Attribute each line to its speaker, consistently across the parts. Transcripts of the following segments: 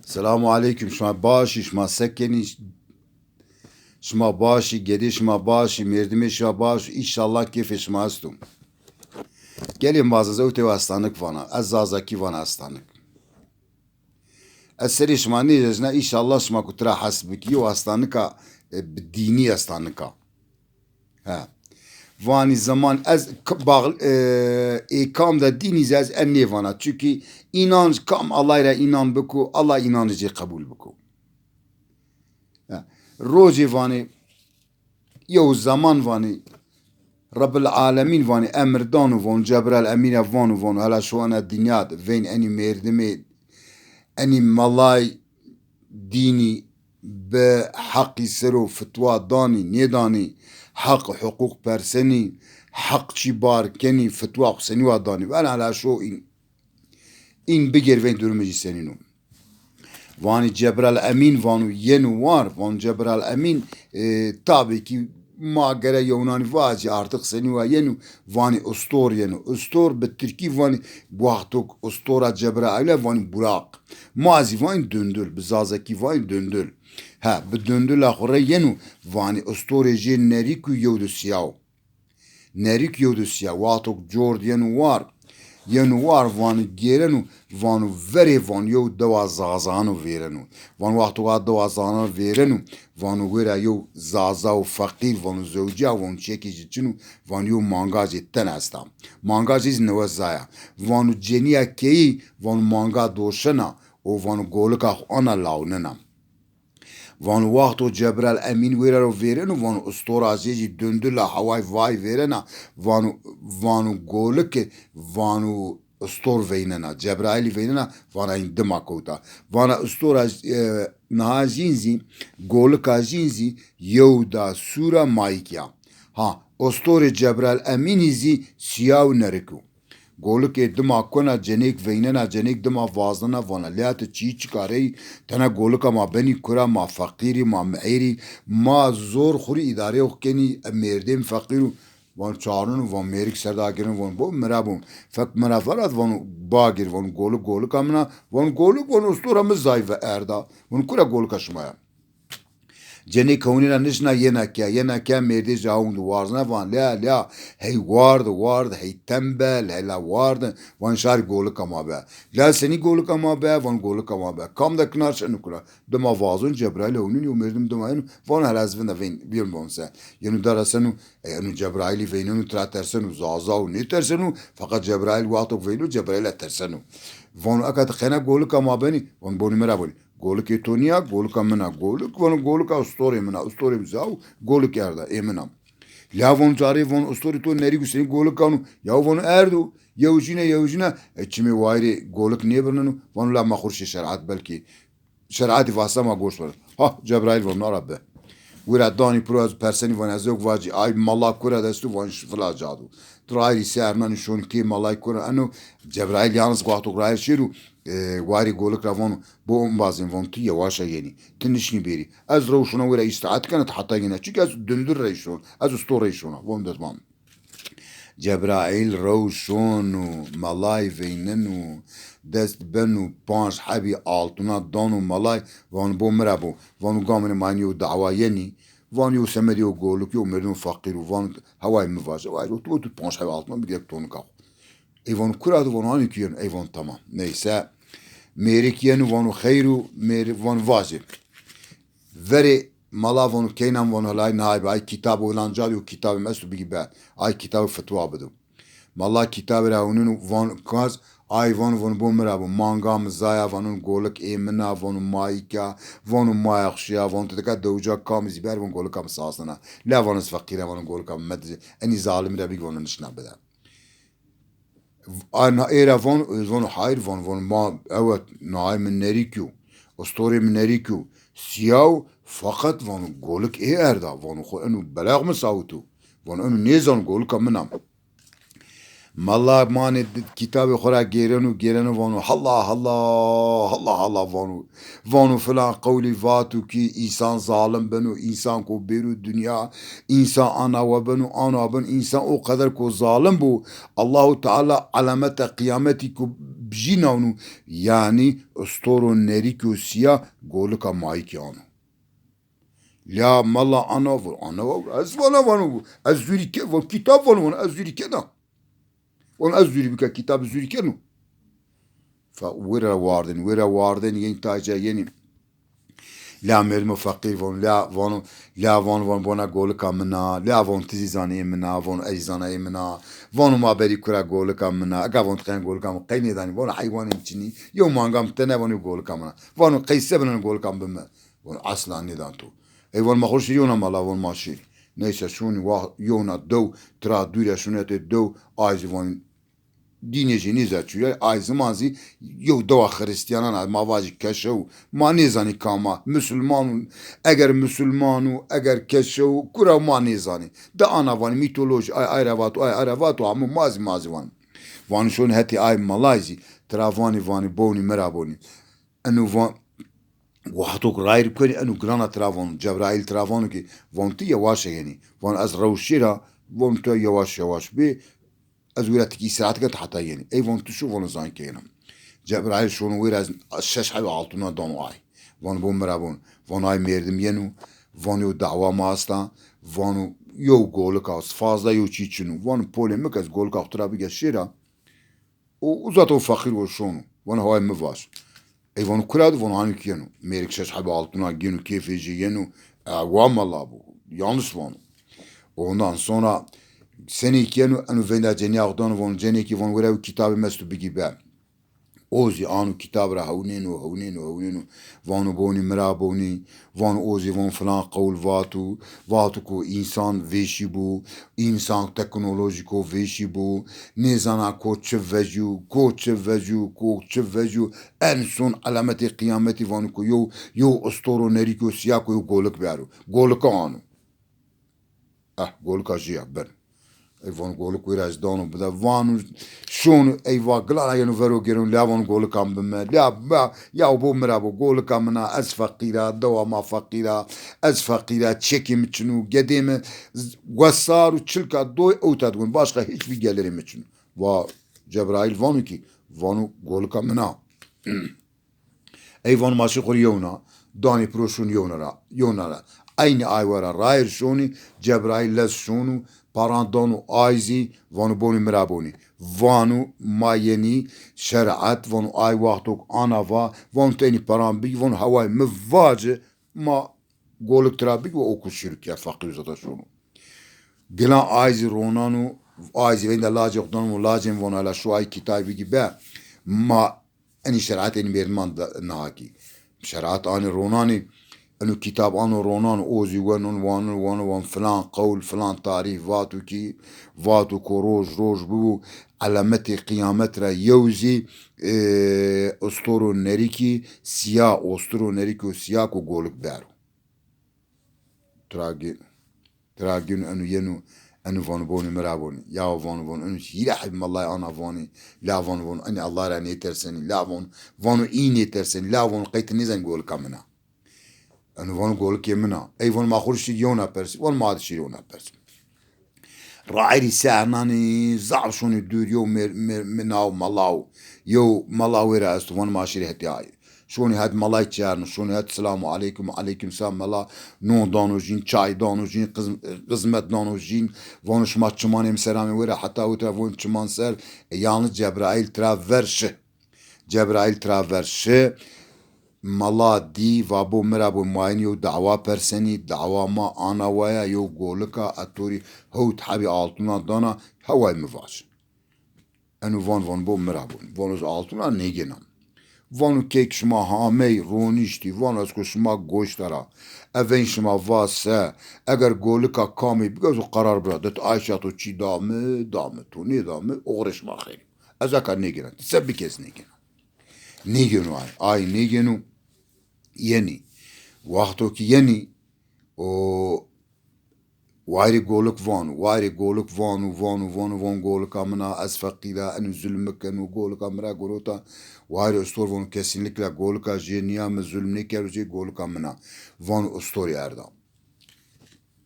Speaker 1: Selamu aleyküm. Şuma başı, şuma sekeni, şuma başı, gedi şuma başı, merdime şuma başı. İnşallah keyfi şuma astum. Gelin bazı zevte ve hastanlık vana. Az zazaki vana hastanlık. Az seri şuma neyecezne inşallah şuma kutura hasbiki o hastanlıka dini hastanlıka. Ha. Vani zaman az ikam da dini az enne vana. Çünkü inanç kam Allah'a inan beku, Allah inancı kabul beku. روجي واني يو زمان واني رب العالمين واني امر دانو وان جبرال امين وانو وانو هلا شو انا الدنيا فين اني ميردمي اني ملاي ديني بحقي سرو فتوى داني نيداني حق حقوق برسني حق شبار كني فتوى حسني وداني وانا هلا شو ان بيجر وين دورمجي سنينو وانی جبرال امین وانو yenوار وان جبرال امین tabii ki ma gere yunani vaci artık seni ve yenu vani ustor yenu ustor be Türkiye vani buhtuk ustora cebraile vani burak mazi vani döndül bizazaki vani döndül ha be döndül ahire yenu vani ustor je neriku yodusyav nerik yodusya vatuk jord yenوار yenوار وان گیرنو وانو وری وان یو دوا زازانو ویرنو وان وقتو قاد دوا زازانو ویرنو وانو گویرا یو زازا و فقیر وانو زوجا وان چکی جچنو وان یو مانگاجی تن هستم مانگاجی نوزایا وانو جنیا کی وان مانگا دوشنا و وانو گولکا انا لاوننا وان وقتو جبرال امین ویرا رو ویرنو وانو استور عزیزی دندلا هوای وای ویرنا وانو گولک وانو استور ویننا جبرائیل ویننا وانا این دماکوتا وانا استور از نهازینزی گولک عزیزی یودا سورا مایکیا ها استور جبرال امینیزی سیاو نرکو گولک دما کنا جنیک ویننا جنیک دما وازنا وانا لیات چی چکاری تنا گولک ما بنی کرا ما فقیری ما معیری ما زور خوری اداره وکنی مردم فقیرو وان چارون وان میریک سرداگرن وان بو مرابون فک مرافرات وان باگیر وان گولک امنا وان استورامız zayıf erda وان کرا گولک شمایا جنی کونینا نشنا ینا کیا مرده جاون دوارزنا وان لا هی وارد هی تنبل هلا وارد وان شار گولک ما به لا سنی گولک ما به وان گولک ما به کام da knarş nukula dema vazun cebrail onun yo merdim demayn vان هل از وند وین بیرون بونسه یعنی درسنو یعنی جبرائیل وینو تراترسنو زازا و نیترسنو فقط جبرائیل واتو وینو جبرائیل ترسنو وان اکات خنا گولک ما بنی وان بونی مرا بونی گولک تونیا گولک منا گولک وان گولک استوری منا استوری بزاو گولک erda eminam lavon cari von استوری تو نری گوسنی گولک کانو یا وان اردو یوجینا چمی وایری گولک نیبرنو وان لا مخورش شرعت بلکی شرعتی واسه ما گوش ورد ها جبرائیل وان نرابه ورا دانی پروز پرسنی وان ازوک واجی ay مالا کورا دستو وان فلا جادو ترایری سرنان شون کی مالای کورا انو جبرائیل yalnız قاطو رایر شیرو واری گولک روانو بو ام بازین وان تو یواشا یعنی تنشنی بیری از روشونا ورا استعاد کنت حتی یعنی چیک از دندر ریشون از استور ریشونا وان دزمان جبرائیل روشونو مالای ویننو دست بنو پانش حبی آلتونا دانو مالای وان بو مرابو وانو گامن مانیو دعوایانی وانیو سمریو گولوکیو مردون فقیرو وان هوای مواجه وای تو پانش حبی آلتونا بیدیک تونو کاو ایوان کراdı وان هانی کیون ایوان tamam neyse merik yenu vanu خیرو وان واجب veri mala vanu keynan vanu halay naib ay kitabı ulancadı o kitabı mesu bigi be ay kitabı fetva bedu mala kitabı raunun van kaz ay van bu merabu mangam zaya vanun goluk emina vanu maika vanu mayakşya vanu tedeka doğuca kam ziber vanu goluk am sasına la vanu fakire vanu goluk am medzi eni zalim de bigi vanu nişna beda أنا إيرا فون حير فون ما أوت ناي من نريكيو أسطوري من نريكيو سياو فقط فون قولك إيه أردا فون خو إنه بلاغ مساوتو فون إنه نيزان قولك منام مالا مانه کتاب خورا گیرن و وانو الله وانو فلان قولی واتو کی انسان ظالم بنو انسان کو بیرو دنیا انسان انا و بنو انا بن انسان او قدر کو ظالم بو الله تعالی علامت قیامتی کو بجینانو یعنی استورو نری کو سیا گولکا مای کی آنو لا مالا انا از وانو از زوری که کتاب وانو از زوری که نه اون از زوری بکه کتاب زوری کنو فورا واردن یعنی تاجا یعنی لا مردم فقیر وان لا وان وانا گول کامنا لا وان تزیزانی منا وان ازیزانی منا وانو ما بری کرا گول کامنا اگه وان تخین گول کام قینی دانی وان حیوان چنی یو مانگام تنه وانو گول کامنا وانو قیسه بنن گول کام بم وان اصلا ندان تو ای وان مخورش یونا مالا وان ماشی نیسه شونی یونا دو ترا دوره شونت دو آیز وان دینجی نیزه چویه آیز مازی یو دو خریستیانان مواجی کشو ما نیزانی کاما مسلمانو اگر کشو کرا ما نیزانی ده آنا وانی میتولوژی آی رواتو همو مازی وانی شون هتی آی مالایزی ترافانی بونی مرابونی انو وان وحتوك راير بكوني انو جرانا ترافون جبرائيل ترافونو كي وان تي يواش يعني وان از روشيرا وان تو يواش بي از ويرا تكي ساعتك حتى يعني اي وان تشوف وان زان كينا جبرائيل شون ويرا الشش حبي عالتونا دونو اي وان بون مرابون وان اي ميردم ينو وان يو دعوة ماستا وانو يو جولك از فازدا يو چيچنو وان بوليمك از جولك اخترا بيجا شيرا وزاتو فقير وشونو وان هواي مفاش ايوانو كراد وانو هاني كيانو ميرك شش حبي عالتونا جينو كيف يجي ينو وام الله بو yanlış وانو ondan sonra seni kenu anu venda ceni ağdan von ceni ki von verev kitabı mestu bigi be ozi anu kitabra havninu vanu boni miraboni van ozi von falan kavul vatu ko insan veşi bu insan teknolojiko veşi bu nizana ko çevveju en son alameti kıyameti vanu ko yo ostoro neriko siyah ko yo goluk beru goluk anu goluk ajiya ben Evan goluk biraz donu bida vanu şunu eyva glana yenu vero gerun lavan goluk am bime ya bu merabo goluk amna az fakira dawa ma fakira az fakira çekim içinu gedeme wasaru çilka doy otadgun başka hiçbir gelirim için va Cebrail vanu ki vanu goluk amna eyvan maşı kuriyona dani proşun yonara aynı ayvara rair şuni Cebrail les şunu parandonu ayzi vanu boni miraboni vanu mayeni şer'at vanu ay vaktuk anava vanu teni parambi vanu havay mevvace ma goluk trabik ve oku şirke fakir zata şunu gilan ayzi ronanu ayzi vende lacoktan lacem vanu ala şu ay kitabı gibi ma eni şer'at eni berman nahaki şer'at ani ronani انو كتاب انو رونان اوزي وان فلان قول فلان تعريف واتو كو روج بو علامتي قيامت را يوزي استورو نريكي سيا استورو نريكو سيا كو غولك بارو تراجين انو ينو انو فان بوني مرابوني يا فان انو يلا حب الله انا فاني لا فان اني الله راني ترسني لا فانو ايني ترسني لا فان قيت نزن غول كامنا انو وان گول که منا ای وان ما خورشی یونا پرسی وان ما دشی یونا پرسی راعي سعناني زعر شوني دور يو مناو ملاو يو ملاو راست وان ما شري هتاي شوني هاد ملاي تشارن شوني هاد السلام عليكم وعليكم السلام ملا نون دانو جين چاي دانو جين قزمت دانو جين وانش ما چماني مسلامي ورا حتى وتر وان چمان سر yalnız Cebrail traverse مالا دی و بو مرا بو ماین یو دعوا پرسنی دعوا ما آنا ویا یو گولکا اتوری هوت حبی آلتونا دانا هوای مواش انو وان بو مرا بو وانوز آلتونا نگینم وانو کیک شما هامی رونیشتی وانو از که شما گوشترا اوین شما واسه اگر گولکا کامی بگذو قرار برادت آیشا تو چی دامه تو نی دامه اغرش ما خیلی از اکر نگینم سب بکس نگینو ay nigenu yeni. Vakto ki yeni o وایری گولک وان گولک امنا از فقیلا انو zulmük انو گولک امرا گروتا وایری استور وان kesinlikle گولکا جنیا م zulm نکرجی گولک امنا وان استور yarda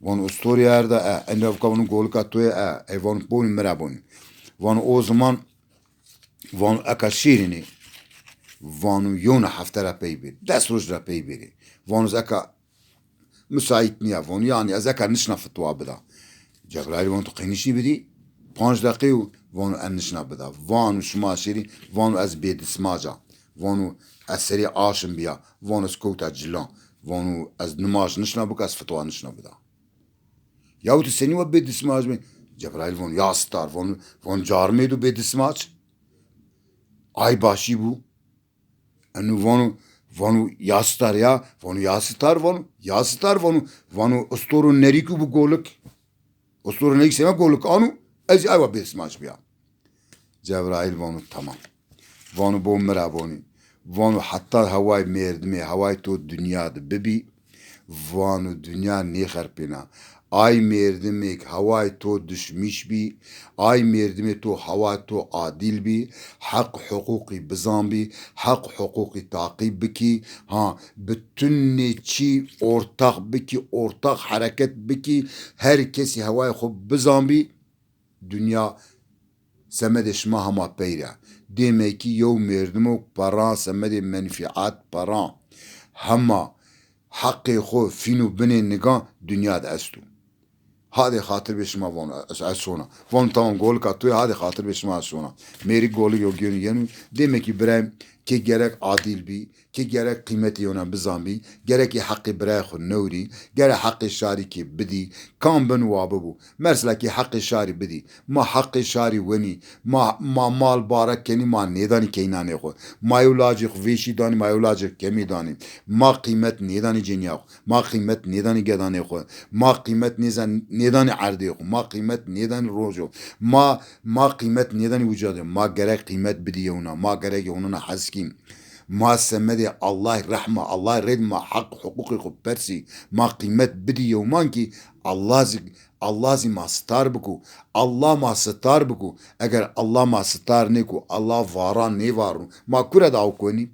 Speaker 1: وان استور yarda انو کانو گولکا توی وان بون مرابون وان o zaman وان اکشیرینی وانو یون هفته را پی بیر دست روز را پی بیری وانو اکا müsait niye وان yani از اکا نشنا فتوا بدا جبرائیل وان تو قینشی بدی 5 دقیقه وانو انشنا بدا وانو شما شیری وانو از بید سماجا وانو از سری آشم بیا وانو از کوتا جلان وانو از نماز نشنا بک از فتوا نشنا بدا یاوتی سنی و بید سماج می جبرائیل وان یاستار وان جارمی دو بید سماج ay başı bu anu vanu yastar ya vanu yastar vanu ostorun neriku bu goluk ostorun nerik sema goluk anu ez ayva bir smaç biya Cebrail vanu tamam vanu bu meraboni vanu hatta havay merdimi havay to dünyada bebi vanu dünya ne harpina ay merdimek havay to düşmüş bi ay merdimi to hava to adil bi hak hukuki bizan bi hak hukuki takip biki ha bütün neçi ortak biki ortak hareket biki herkesi havay xub bizan bi dünya semede şma hama peyre demek ki yow merdimok para semede menfiat para hama hakkı xo finu bine nigan dünyada estu هذه خاطر بشما وان اسونا وان تمام گول کاتوی هذه خاطر بشما اسونا میری گولی یوگیون یعنی demek ki برای که gerek adil bi ki gerek kıymeti ona bizan bi gerek hakkı برای خو نوری gerek hakkı şari ki bidi kan ben wabu mesela ki hakkı şari bidi ma hakkı şari weni ma mal barak keni ma nedani keynane xo ma yulaji xveşi dani ma yulaji kemi dani ma kıymet nedani cenya ma kıymet nedani gedane xo ma kıymet nedani ardi xo ma kıymet nedani rojo ma kıymet nedani vücudu ma gerek kıymet bidi ona ma gerek ona haskim ما سمدي الله رحمة الله رد ما حق حقوقي خبرسي ما قيمت بدي يومان كي الله زي ما ستار بكو الله ما ستار بكو اگر الله ما ستار نيكو الله فاران نيفارو ما كورا داو كوني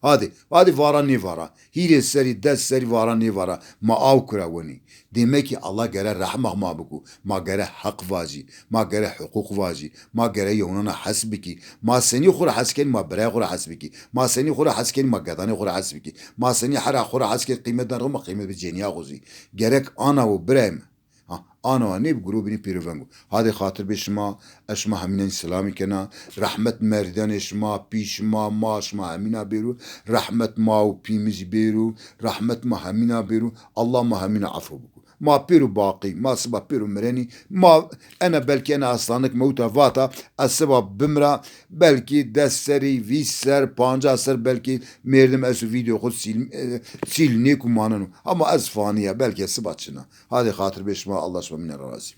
Speaker 1: hadi vara ne vara hire seri des seri vara ne vara ma av kura weni demek ki Allah gere rahmah ma buku ma gere hak vaji ma gere hukuk vaji ma gere yonuna hasbiki ma seni khura hasken ma bra khura hasbiki ma seni khura hasken ma gadani khura hasbiki ma seni hara khura hasken kıymet dar ma kıymet bi ceniya gozi gerek ana و برم آنا نيب جروبني بيرفانجو هذه خاطر بشما اشما همين سلامي كنا رحمة مردان اشما بيشما ما اشما همينا بيرو رحمة ما وبيمز بيرو رحمة ما همينا بيرو الله ما همينا عفو بكو ما بيرو باقي ما سبب بيرو مرني ما انا بلكي انا اصلانك موتا فاتا السبب بمرا بلكي دسري فيسر بانجا سر بلكي مردم اسو فيديو خود سيل نيكو ماننو اما از فانية بلكي سباتشنا هذه خاطر بشما الله سبحانه من الرازي